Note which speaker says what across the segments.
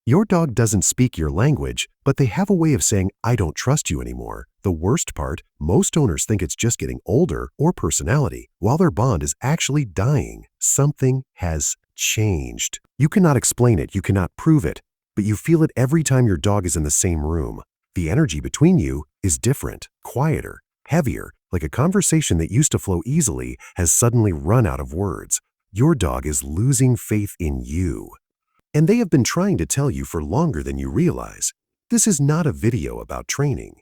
Speaker 1: Your dog doesn't speak your language, but they have a way of saying, I don't trust you anymore. The worst part, most owners think it's just getting older or personality, while their bond is actually dying. Something has changed. You cannot explain it, you cannot prove it, but you feel it every time your dog is in the same room. The energy between you is different, quieter, heavier, like a conversation that used to flow easily has suddenly run out of words. Your dog is losing faith in you. And they have been trying to tell you for longer than you realize. This is not a video about training.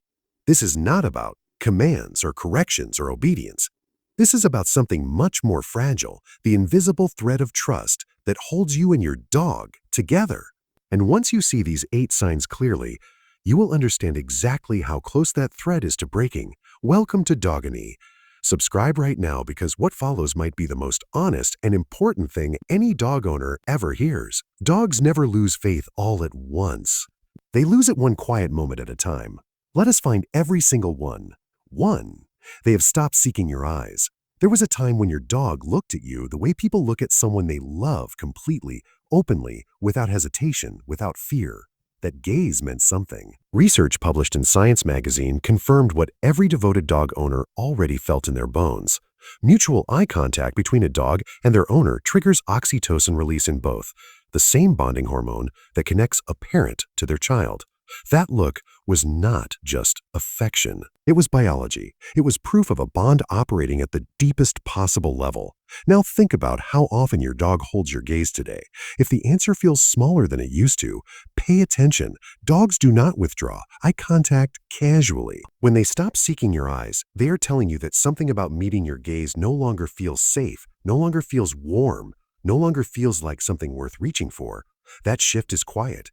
Speaker 1: This is not about commands or corrections or obedience. This is about something much more fragile, the invisible thread of trust that holds you and your dog together. And once you see these 8 signs clearly, you will understand exactly how close that thread is to breaking. Welcome to Dogony. Subscribe right now because what follows might be the most honest and important thing any dog owner ever hears. Dogs never lose faith all at once. They lose it one quiet moment at a time. Let us find every single one. 1. They have stopped seeking your eyes. There was a time when your dog looked at you the way people look at someone they love completely, openly, without hesitation, without fear. That gaze meant something. Research published in Science magazine confirmed what every devoted dog owner already felt in their bones. Mutual eye contact between a dog and their owner triggers oxytocin release in both, the same bonding hormone that connects a parent to their child. That look was not just affection. It was biology. It was proof of a bond operating at the deepest possible level. Now think about how often your dog holds your gaze today. If the answer feels smaller than it used to, pay attention. Dogs do not withdraw eye contact casually. When they stop seeking your eyes, they are telling you that something about meeting your gaze no longer feels safe, no longer feels warm, no longer feels like something worth reaching for. That shift is quiet,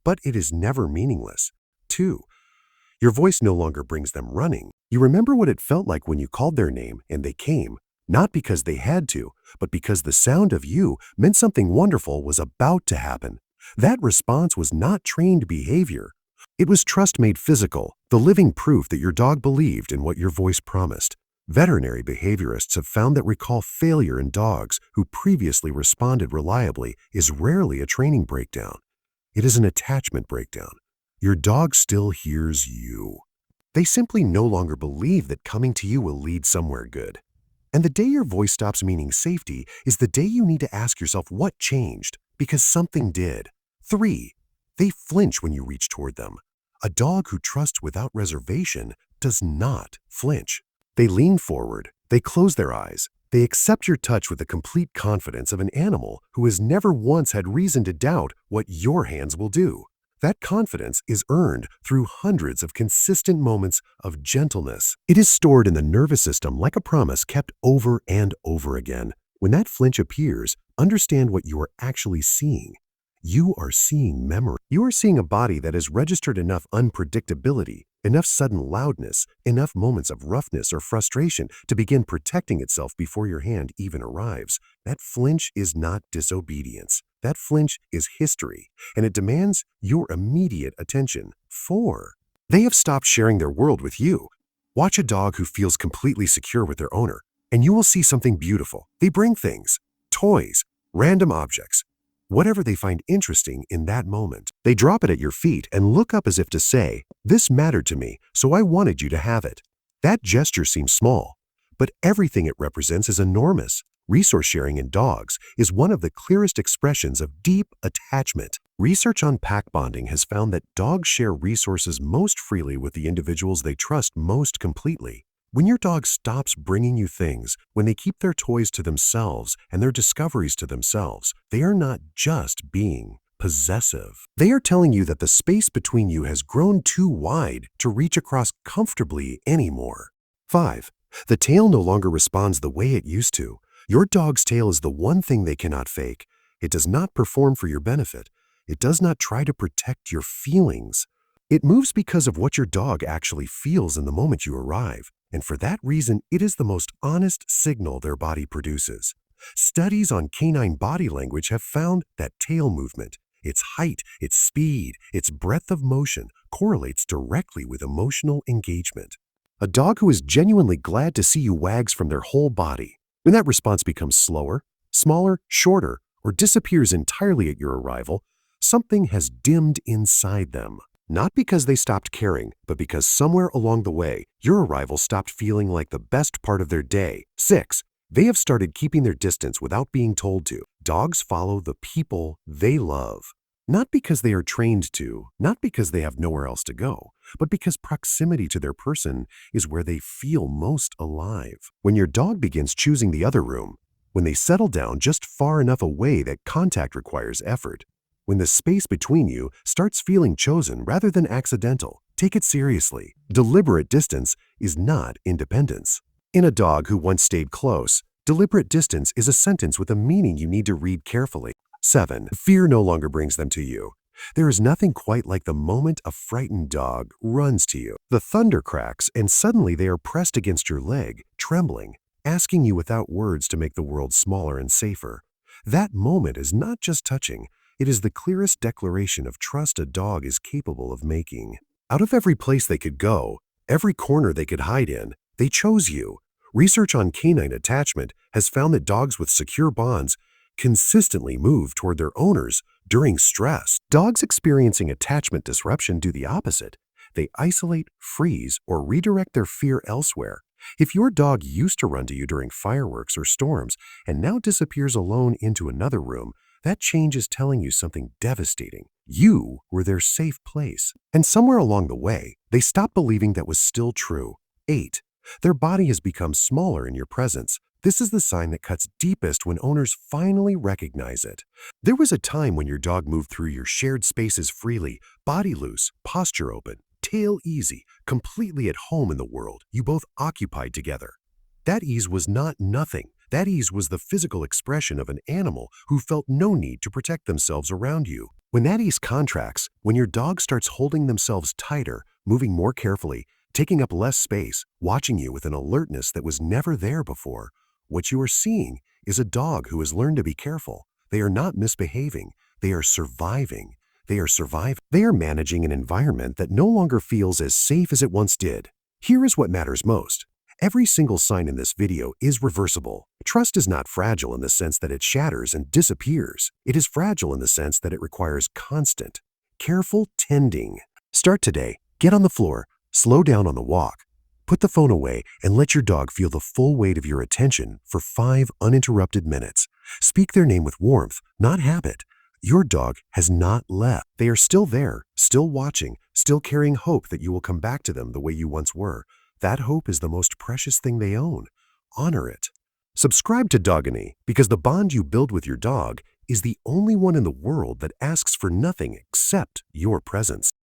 Speaker 1: but it is never meaningless. 2. Your voice no longer brings them running. You remember what it felt like when you called their name and they came, not because they had to, but because the sound of you meant something wonderful was about to happen. That response was not trained behavior. It was trust made physical, the living proof that your dog believed in what your voice promised. Veterinary behaviorists have found that recall failure in dogs who previously responded reliably is rarely a training breakdown. It is an attachment breakdown. Your dog still hears you. They simply no longer believe that coming to you will lead somewhere good. And the day your voice stops meaning safety is the day you need to ask yourself what changed, because something did. 3. They flinch when you reach toward them. A dog who trusts without reservation does not flinch. They lean forward. They close their eyes. They accept your touch with the complete confidence of an animal who has never once had reason to doubt what your hands will do. That confidence is earned through hundreds of consistent moments of gentleness. It is stored in the nervous system like a promise kept over and over again. When that flinch appears, understand what you are actually seeing. You are seeing memory. You are seeing a body that has registered enough unpredictability, enough sudden loudness, enough moments of roughness or frustration to begin protecting itself before your hand even arrives. That flinch is not disobedience. That flinch is history, and it demands your immediate attention. 4. They have stopped sharing their world with you. Watch a dog who feels completely secure with their owner, and you will see something beautiful. They bring things, toys, random objects, whatever they find interesting in that moment. They drop it at your feet and look up as if to say, "This mattered to me, so I wanted you to have it." That gesture seems small, but everything it represents is enormous. Resource sharing in dogs is one of the clearest expressions of deep attachment. Research on pack bonding has found that dogs share resources most freely with the individuals they trust most completely. When your dog stops bringing you things, when they keep their toys to themselves and their discoveries to themselves, they are not just being possessive. They are telling you that the space between you has grown too wide to reach across comfortably anymore. 5. The tail no longer responds the way it used to. Your dog's tail is the one thing they cannot fake. It does not perform for your benefit. It does not try to protect your feelings. It moves because of what your dog actually feels in the moment you arrive. And for that reason, it is the most honest signal their body produces. Studies on canine body language have found that tail movement, its height, its speed, its breadth of motion, correlates directly with emotional engagement. A dog who is genuinely glad to see you wags from their whole body. When that response becomes slower, smaller, shorter, or disappears entirely at your arrival, Something has dimmed inside them. Not because they stopped caring, but because somewhere along the way, your arrival stopped feeling like the best part of their day. 6. They have started keeping their distance without being told to. Dogs follow the people they love. Not because they are trained to, not because they have nowhere else to go, but because proximity to their person is where they feel most alive. When your dog begins choosing the other room, when they settle down just far enough away that contact requires effort, when the space between you starts feeling chosen rather than accidental, take it seriously. Deliberate distance is not independence. In A Dog Who Once Stayed Close, deliberate distance is a sentence with a meaning you need to read carefully. 7. Fear no longer brings them to you. There is nothing quite like the moment a frightened dog runs to you. The thunder cracks, and suddenly they are pressed against your leg, trembling, asking you without words to make the world smaller and safer. That moment is not just touching, it is the clearest declaration of trust a dog is capable of making. Out of every place they could go, every corner they could hide in, they chose you. Research on canine attachment has found that dogs with secure bonds consistently move toward their owners during stress. Dogs experiencing attachment disruption do the opposite. They isolate, freeze, or redirect their fear elsewhere. If your dog used to run to you during fireworks or storms and now disappears alone into another room, that change is telling you something devastating. You were their safe place. And somewhere along the way, they stopped believing that was still true. 8. Their body has become smaller in your presence. This is the sign that cuts deepest when owners finally recognize it. There was a time when your dog moved through your shared spaces freely, body loose, posture open, tail easy, completely at home in the world you both occupied together. That ease was not nothing. That ease was the physical expression of an animal who felt no need to protect themselves around you. When that ease contracts, when your dog starts holding themselves tighter, moving more carefully, taking up less space, watching you with an alertness that was never there before, what you are seeing is a dog who has learned to be careful. They are not misbehaving. They are surviving. They are surviving. They are managing an environment that no longer feels as safe as it once did. Here is what matters most. Every single sign in this video is reversible. Trust is not fragile in the sense that it shatters and disappears. It is fragile in the sense that it requires constant, careful tending. Start today. Get on the floor. Slow down on the walk. Put the phone away and let your dog feel the full weight of your attention for 5 uninterrupted minutes. Speak their name with warmth, not habit. Your dog has not left. They are still there, still watching, still carrying hope that you will come back to them the way you once were. That hope is the most precious thing they own. Honor it. Subscribe to Dogony because the bond you build with your dog is the only one in the world that asks for nothing except your presence.